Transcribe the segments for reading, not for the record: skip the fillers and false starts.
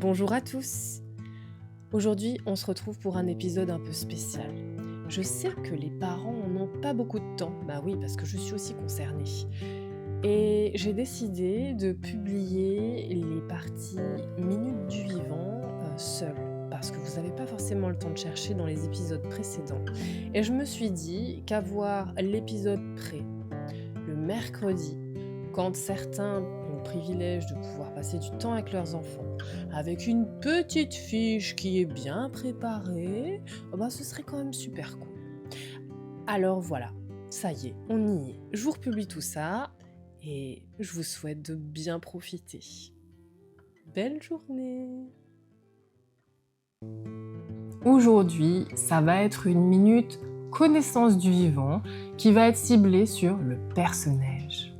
Bonjour à tous. Aujourd'hui, on se retrouve pour un épisode un peu spécial. Je sais que les parents n'ont pas beaucoup de temps, bah oui, parce que je suis aussi concernée. Et j'ai décidé de publier les parties minutes du vivant seule, parce que vous n'avez pas forcément le temps de chercher dans les épisodes précédents. Et je me suis dit qu'avoir l'épisode prêt, le mercredi, quand certains ont le privilège de pouvoir passer du temps avec leurs enfants, avec une petite fiche qui est bien préparée, ce serait quand même super cool. Alors voilà, ça y est, on y est. Je vous republie tout ça et je vous souhaite de bien profiter. Belle journée! Aujourd'hui, ça va être une minute connaissance du vivant qui va être ciblée sur le perce-neige.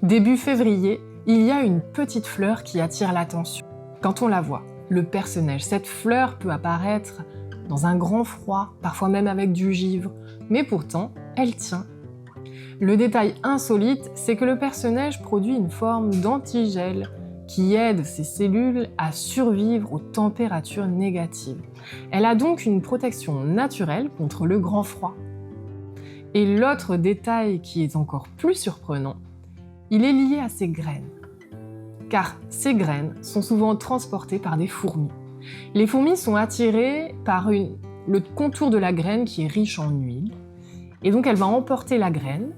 Début février, il y a une petite fleur qui attire l'attention. Quand on la voit, le perce-neige, cette fleur peut apparaître dans un grand froid, parfois même avec du givre, mais pourtant, elle tient. Le détail insolite, c'est que le perce-neige produit une forme d'antigel qui aide ses cellules à survivre aux températures négatives. Elle a donc une protection naturelle contre le grand froid. Et l'autre détail qui est encore plus surprenant, il est lié à ses graines. Car ces graines sont souvent transportées par des fourmis. Les fourmis sont attirées par le contour de la graine qui est riche en huile. Et donc elle va emporter la graine,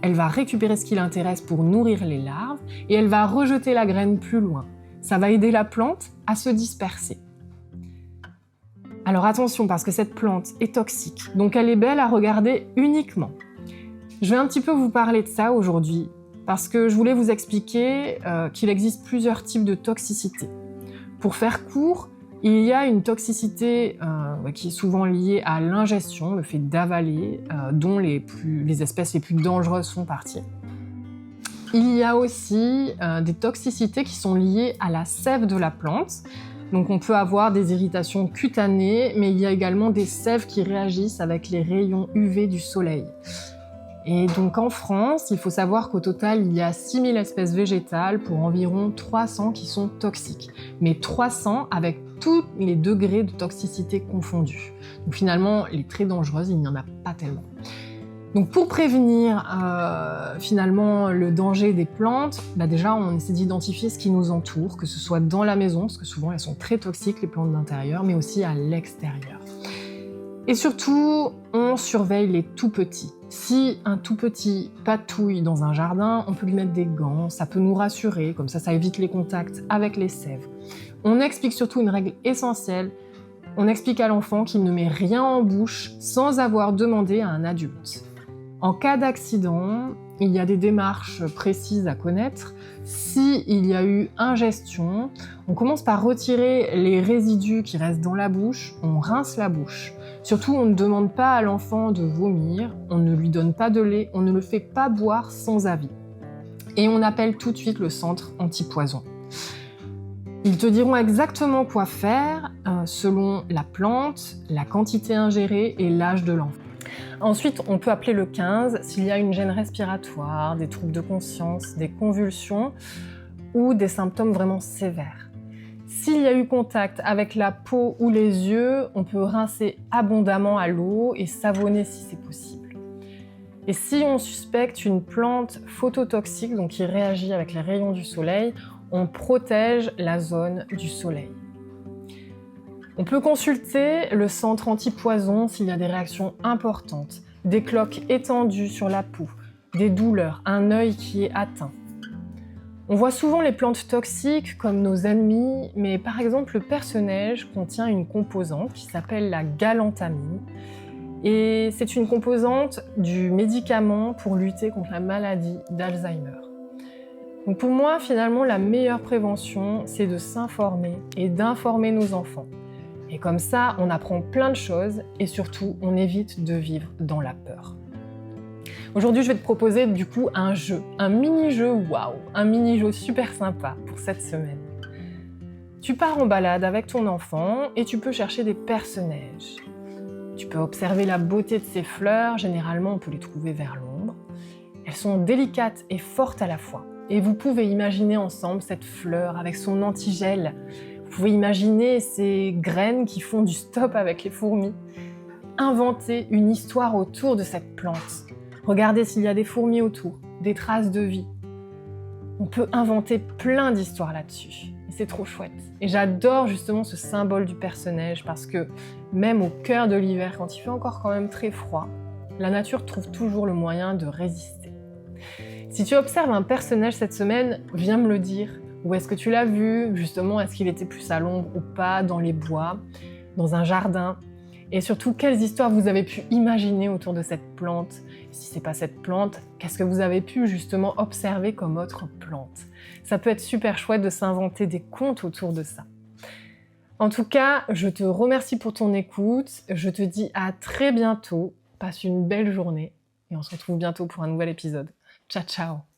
elle va récupérer ce qui l'intéresse pour nourrir les larves et elle va rejeter la graine plus loin. Ça va aider la plante à se disperser. Alors attention parce que cette plante est toxique, donc elle est belle à regarder uniquement. Je vais un petit peu vous parler de ça aujourd'hui parce que je voulais vous expliquer qu'il existe plusieurs types de toxicité. Pour faire court, il y a une toxicité qui est souvent liée à l'ingestion, le fait d'avaler, dont les espèces les plus dangereuses font partie. Il y a aussi des toxicités qui sont liées à la sève de la plante. Donc on peut avoir des irritations cutanées, mais il y a également des sèves qui réagissent avec les rayons UV du soleil. Et donc en France, il faut savoir qu'au total, il y a 6000 espèces végétales pour environ 300 qui sont toxiques. Mais 300 avec tous les degrés de toxicité confondus. Donc finalement, les très dangereuses, il n'y en a pas tellement. Donc pour prévenir finalement le danger des plantes, déjà on essaie d'identifier ce qui nous entoure, que ce soit dans la maison, parce que souvent elles sont très toxiques les plantes d'intérieur, mais aussi à l'extérieur. Et surtout, on surveille les tout petits. Si un tout petit patouille dans un jardin, on peut lui mettre des gants, ça peut nous rassurer, comme ça évite les contacts avec les sèves. On explique surtout une règle essentielle, on explique à l'enfant qu'il ne met rien en bouche sans avoir demandé à un adulte. En cas d'accident, il y a des démarches précises à connaître. S'il y a eu ingestion, on commence par retirer les résidus qui restent dans la bouche, on rince la bouche. Surtout, on ne demande pas à l'enfant de vomir, on ne lui donne pas de lait, on ne le fait pas boire sans avis. Et on appelle tout de suite le centre antipoison. Ils te diront exactement quoi faire selon la plante, la quantité ingérée et l'âge de l'enfant. Ensuite, on peut appeler le 15 s'il y a une gêne respiratoire, des troubles de conscience, des convulsions ou des symptômes vraiment sévères. S'il y a eu contact avec la peau ou les yeux, on peut rincer abondamment à l'eau et savonner si c'est possible. Et si on suspecte une plante phototoxique, donc qui réagit avec les rayons du soleil, on protège la zone du soleil. On peut consulter le centre antipoison s'il y a des réactions importantes, des cloques étendues sur la peau, des douleurs, un œil qui est atteint. On voit souvent les plantes toxiques comme nos ennemis, mais par exemple le perce-neige contient une composante qui s'appelle la galantamine. Et c'est une composante du médicament pour lutter contre la maladie d'Alzheimer. Donc pour moi, finalement, la meilleure prévention, c'est de s'informer et d'informer nos enfants. Et comme ça, on apprend plein de choses et surtout, on évite de vivre dans la peur. Aujourd'hui, je vais te proposer du coup un jeu, un mini-jeu waouh, un mini-jeu super sympa pour cette semaine. Tu pars en balade avec ton enfant et tu peux chercher des perce-neige. Tu peux observer la beauté de ces fleurs, généralement on peut les trouver vers l'ombre. Elles sont délicates et fortes à la fois. Et vous pouvez imaginer ensemble cette fleur avec son antigel. Vous pouvez imaginer ces graines qui font du stop avec les fourmis. Inventez une histoire autour de cette plante. Regardez s'il y a des fourmis autour, des traces de vie. On peut inventer plein d'histoires là-dessus. Et c'est trop chouette. Et j'adore justement ce symbole du perce-neige parce que même au cœur de l'hiver, quand il fait encore quand même très froid, la nature trouve toujours le moyen de résister. Si tu observes un perce-neige cette semaine, viens me le dire. Où est-ce que tu l'as vu? Justement, est-ce qu'il était plus à l'ombre ou pas, dans les bois, dans un jardin? Et surtout, quelles histoires vous avez pu imaginer autour de cette plante? Si c'est pas cette plante, qu'est-ce que vous avez pu justement observer comme autre plante? Ça peut être super chouette de s'inventer des contes autour de ça. En tout cas, je te remercie pour ton écoute. Je te dis à très bientôt. Passe une belle journée et on se retrouve bientôt pour un nouvel épisode. Ciao, ciao!